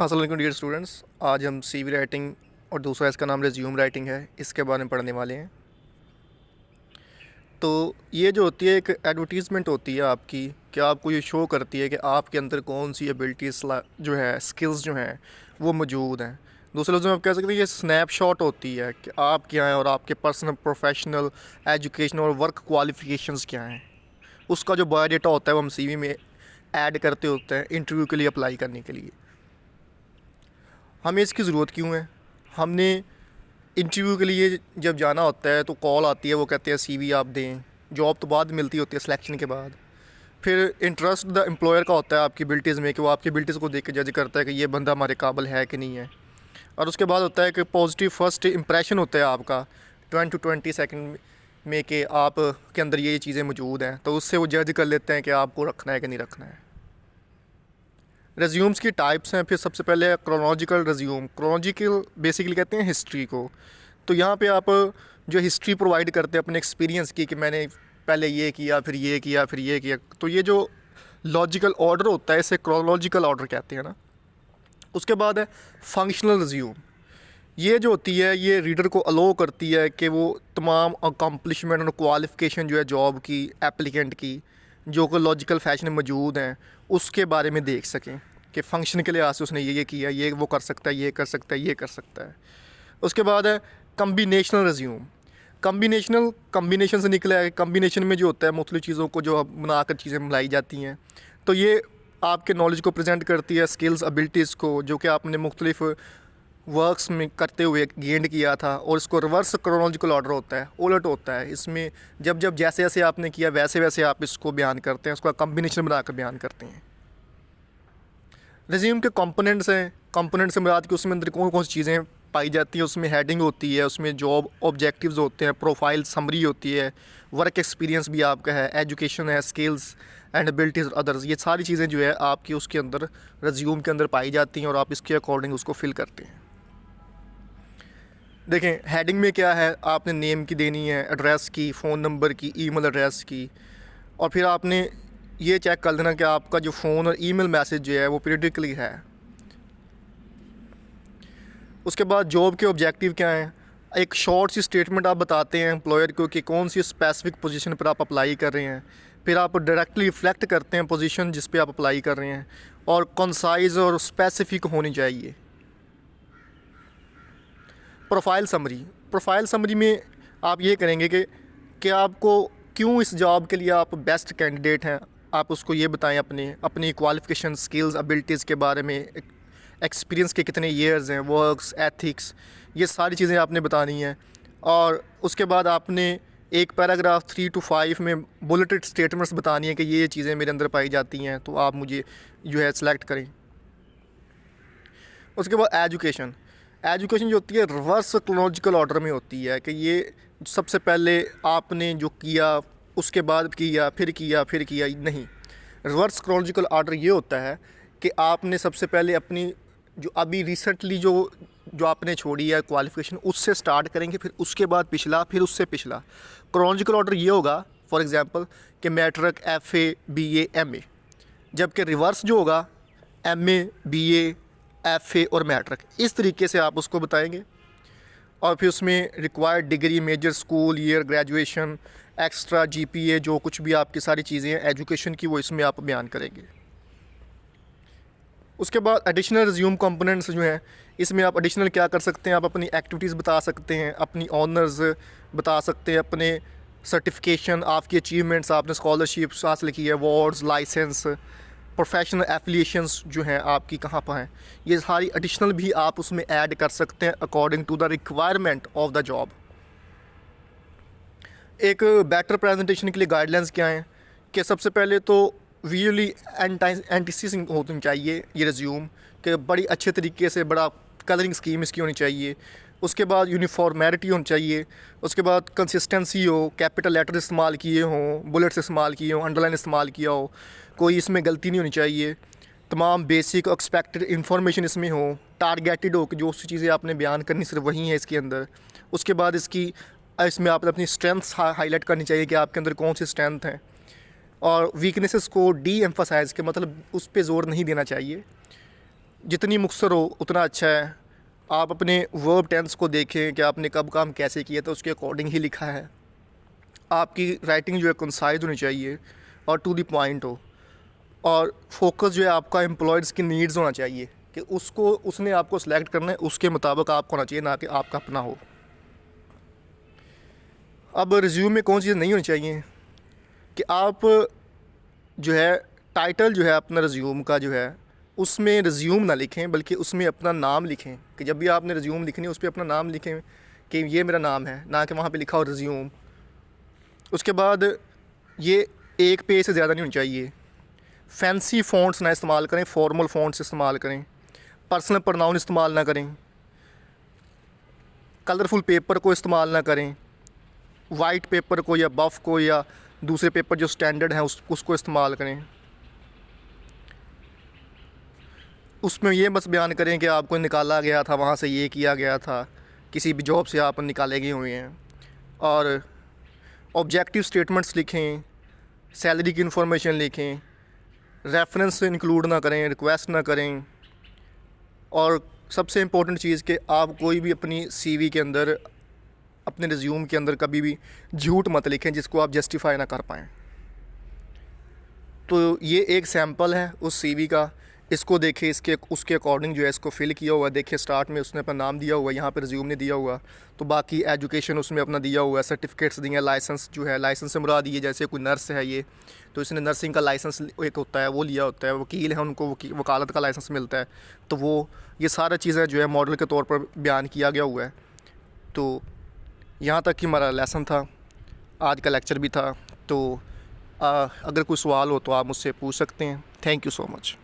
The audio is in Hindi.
अस्सलाम वालेकुम डियर स्टूडेंट्स। आज हम सीवी राइटिंग और दूसरा इसका नाम रिज्यूम राइटिंग है, इसके बारे में पढ़ने वाले हैं। तो ये जो होती है एक एडवर्टीज़मेंट होती है आपकी, कि आपको ये शो करती है कि आपके अंदर कौन सी एबिलिटीज़ जो है, स्किल्स जो हैं वो मौजूद हैं। दूसरे लफ्ज़ों में आप कह सकते हैं ये स्नैपशॉट होती है कि आप क्या हैं और आपके पर्सनल, प्रोफेशनल, एजुकेशन और वर्क क्वालिफ़िकेशंस क्या हैं। उसका जो बायोडाटा होता है वो हम सीवी में ऐड करते होते हैं इंटरव्यू के लिए अप्लाई करने के लिए। हमें इसकी ज़रूरत क्यों है? हमने इंटरव्यू के लिए जब जाना होता है तो कॉल आती है, वो कहते हैं सीवी आप दें। जॉब तो बाद मिलती होती है सिलेक्शन के बाद। फिर इंटरेस्ट द एम्प्लॉयर का होता है आपकी एबिलिटीज़ में, कि वो आपकी एबिलिटीज़ को देख के जज करता है कि ये बंदा हमारे काबिल है कि नहीं है। और उसके बाद होता है कि पॉजिटिव फर्स्ट इंप्रेशन होता है आपका 10 to 20 सेकंड में, कि आप के अंदर ये चीज़ें मौजूद हैं, तो उससे वो जज कर लेते हैं कि आपको रखना है कि नहीं रखना है। रेज्यूम्स की टाइप्स हैं। फिर सबसे पहले क्रोनोलॉजिकल रेज्यूम। क्रोनोलॉजिकल बेसिकली कहते हैं हिस्ट्री को। तो यहाँ पे आप जो हिस्ट्री प्रोवाइड करते हैं अपने एक्सपीरियंस की, कि मैंने पहले ये किया, फिर ये किया, फिर ये किया। तो ये जो लॉजिकल ऑर्डर होता है इसे क्रोनोलॉजिकल ऑर्डर कहते हैं ना। उसके बाद है फंक्शनल रिज्यूम। ये जो होती है ये रीडर को अलो करती है कि वो तमाम अकम्पलिशमेंट और क्वालिफ़िकेशन जो है जॉब की, एप्लीकेंट की, जो कि लॉजिकल फैशन में मौजूद हैं, उसके बारे में देख सकें कि फ़ंक्शन के लिहाज से उसने ये किया, ये वो कर सकता है, ये कर सकता है, ये कर सकता है। उसके बाद है कम्बिनेशनल रिज्यूम। कम्बिनेशन से निकला है। कम्बिनेशन में जो होता है मुख्तलिफ़ चीज़ों को जो बनाकर चीज़ें मिलाई जाती हैं, तो ये आपके नॉलेज को प्रेजेंट करती है, स्किल्स, एबिलिटीज़ को, जो कि आपने मुख्तलिफ़ वर्क्स में करते हुए गेंड किया था। और इसको रिवर्स क्रोनोलॉजिकल ऑर्डर होता है, उलट होता है। इसमें जब जब जैसे जैसे आपने किया वैसे वैसे आप इसको बयान करते हैं, उसका कम्बिनेशन बनाकर बयान करते हैं। रिज्यूम के कंपोनेंट्स हैं। कंपोनेंट से मुराद कि उसमें अंदर कौन कौन सी चीज़ें पाई जाती हैं। उसमें हेडिंग होती है, उसमें जॉब ऑब्जेक्टिव्स होते हैं, प्रोफाइल समरी होती है, वर्क एक्सपीरियंस भी आपका है, एजुकेशन है, स्किल्स एंड एबिलिटीज़ अदर्स। ये सारी चीज़ें जो है आपकी उसके अंदर रिज्यूम के अंदर पाई जाती हैं और आप इसके अकॉर्डिंग उसको फिल करते हैं। देखें हेडिंग में क्या है, आपने नेम की देनी है, एड्रेस की, फ़ोन नंबर की, ईमेल एड्रेस की। और फिर आपने ये चेक कर लेना कि आपका जो फ़ोन और ईमेल मैसेज जो है वो पीरियडिकली है। उसके बाद जॉब के ऑब्जेक्टिव क्या हैं। एक शॉर्ट सी स्टेटमेंट आप बताते हैं एम्प्लॉयर को कि कौन सी स्पेसिफिक पोजीशन पर आप अप्लाई कर रहे हैं। फिर आप डायरेक्टली रिफ्लेक्ट करते हैं पोजीशन जिस पे आप अप्लाई कर रहे हैं, और कंसाइज और स्पेसिफिक होनी चाहिए। प्रोफाइल समरी में आप ये करेंगे कि आपको क्यों इस जॉब के लिए आप बेस्ट कैंडिडेट हैं। आप उसको ये बताएं अपनी क्वालिफ़िकेशन, स्किल्स, एबिलिटीज़ के बारे में, एक्सपीरियंस के कितने ईयर्स हैं, वर्क्स, एथिक्स, ये सारी चीज़ें आपने बतानी हैं। और उसके बाद आपने एक पैराग्राफ 3 to 5 में बुलेटेड स्टेटमेंट्स बतानी है कि ये चीज़ें मेरे अंदर पाई जाती हैं, तो आप मुझे जो है सिलेक्ट करें। उसके बाद एजुकेशन जो होती है रिवर्स क्रोनोलॉजिकल ऑर्डर में होती है, कि ये सबसे पहले आपने जो किया उसके बाद किया, फिर किया, फिर किया नहीं। रिवर्स क्रोनोलॉजिकल ऑर्डर ये होता है कि आपने सबसे पहले अपनी जो अभी रिसेंटली जो आपने छोड़ी है क्वालिफ़िकेशन, उससे स्टार्ट करेंगे, फिर उसके बाद पिछला, फिर उससे पिछला। क्रोनोलॉजिकल ऑर्डर ये होगा फॉर एग्ज़ाम्पल कि मैट्रिक, FA, BA, MA। जबकि रिवर्स जो होगा MA, BA, FA और मैट्रिक। इस तरीके से आप उसको बताएंगे। और फिर उसमें required degree, major school, year, graduation, extra GPA, जो कुछ भी आपकी सारी चीज़ें हैं एजुकेशन की, वो इसमें आप बयान करेंगे। उसके बाद एडिशनल रिज्यूम कंपोनेंट्स जो हैं, इसमें आप एडिशनल क्या कर सकते हैं, आप अपनी एक्टिविटीज़ बता सकते हैं, अपनी ऑनर्स बता सकते हैं, अपने सर्टिफिकेशन, आपकी अचीवमेंट्स, आपने स्कॉलरशिप्स हासिल की है, अवार्ड्स, लाइसेंस, प्रोफेशनल एफिलिएशंस जो हैं आपकी कहाँ पर हैं, ये सारी एडिशनल भी आप उसमें ऐड कर सकते हैं according to the requirement of the job. एक बेटर प्रेजेंटेशन के लिए गाइडलाइंस क्या हैं, कि सबसे पहले तो विजुअली एंटिसिसिंग होनी चाहिए ये रिज्यूम, कि बड़ी अच्छे तरीके से, बड़ा कलरिंग स्कीम इसकी होनी चाहिए। उसके बाद यूनिफॉर्मेलिटी होनी चाहिए। उसके बाद कंसिस्टेंसी हो, कैपिटल लेटर इस्तेमाल किए हों, बुलेट्स इस्तेमाल किए हों, अंडरलाइन इस्तेमाल किया हो, कोई इसमें गलती नहीं होनी चाहिए। तमाम बेसिक एक्सपेक्टेड इंफॉर्मेशन इसमें हो, टारगेटेड हो कि जो चीज़ें आपने बयान करनी सिर्फ वही है इसके अंदर। उसके बाद इसमें आपने अपनी स्ट्रेंथ्स हाईलाइट करनी चाहिए कि आपके अंदर कौन सी स्ट्रेंथ हैं, और वीकनेसेस को डी एम्फसाइज़ के मतलब उस पर ज़ोर नहीं देना चाहिए। जितनी मुख्तसर हो उतना अच्छा है। आप अपने वर्ब टेंस को देखें कि आपने कब काम कैसे किया तो उसके अकॉर्डिंग ही लिखा है। आपकी राइटिंग जो है कंसाइज होनी चाहिए और टू द पॉइंट हो, और फोकस जो है आपका एम्प्लॉयज़ की नीड्स होना चाहिए कि उसको उसने आपको सेलेक्ट करना है, उसके मुताबिक आपको होना चाहिए, ना कि आपका अपना हो। अब रिज्यूम में कौन सी चीज़ नहीं होनी चाहिए कि आप जो है टाइटल जो है अपना रिज्यूम का जो है उसमें रिज्यूम ना लिखें, बल्कि उसमें अपना नाम लिखें। कि जब भी आपने रिज्यूम लिखनी है उस पर अपना नाम लिखें कि ये मेरा नाम है, ना कि वहाँ पे लिखा हो रिज्यूम। उसके बाद ये एक पेज से ज़्यादा नहीं होनी चाहिए। फैंसी फ़ॉन्ट्स ना इस्तेमाल करें, फॉर्मल फ़ॉन्ट्स इस्तेमाल करें। पर्सनल प्रोनाउन इस्तेमाल ना करें। कलरफुल पेपर को इस्तेमाल ना करें। वाइट पेपर को या बफ़ को या दूसरे पेपर जो स्टैंडर्ड हैं उसको इस्तेमाल करें। उसमें ये बस बयान करें कि आपको निकाला गया था, वहाँ से ये किया गया था, किसी भी जॉब से आप निकाले गए हुए हैं। और ऑब्जेक्टिव स्टेटमेंट्स लिखें, सैलरी की इन्फॉर्मेशन लिखें, रेफरेंस इंक्लूड ना करें, रिक्वेस्ट ना करें। और सबसे इम्पोर्टेंट चीज़ कि आप कोई भी अपनी सीवी के अंदर, अपने रिज्यूम के अंदर कभी भी झूठ मत लिखें जिसको आप जस्टिफाई ना कर पाएँ। तो ये एक सैम्पल है उस सीवी का, इसको देखें, इसके उसके अकॉर्डिंग जो है इसको फिल किया हुआ है। देखिए स्टार्ट में उसने अपना नाम दिया हुआ है, यहाँ पे रिज्यूम ने दिया हुआ, तो बाकी एजुकेशन उसमें अपना दिया हुआ है, सर्टिफिकेट्स दिए हैं, लाइसेंस जो है, लाइसेंस से मुराद ये जैसे कोई नर्स है ये, तो इसने नर्सिंग का लाइसेंस एक होता है वो लिया होता है। वकील है उनको वकालत का लाइसेंस मिलता है। तो वो ये सारी चीज़ें जो है मॉडल के तौर पर बयान किया गया हुआ है। तो यहाँ तक कि हमारा लेसन था, आज का लेक्चर भी था। तो अगर कोई सवाल हो तो आप मुझसे पूछ सकते हैं। Thank you so much.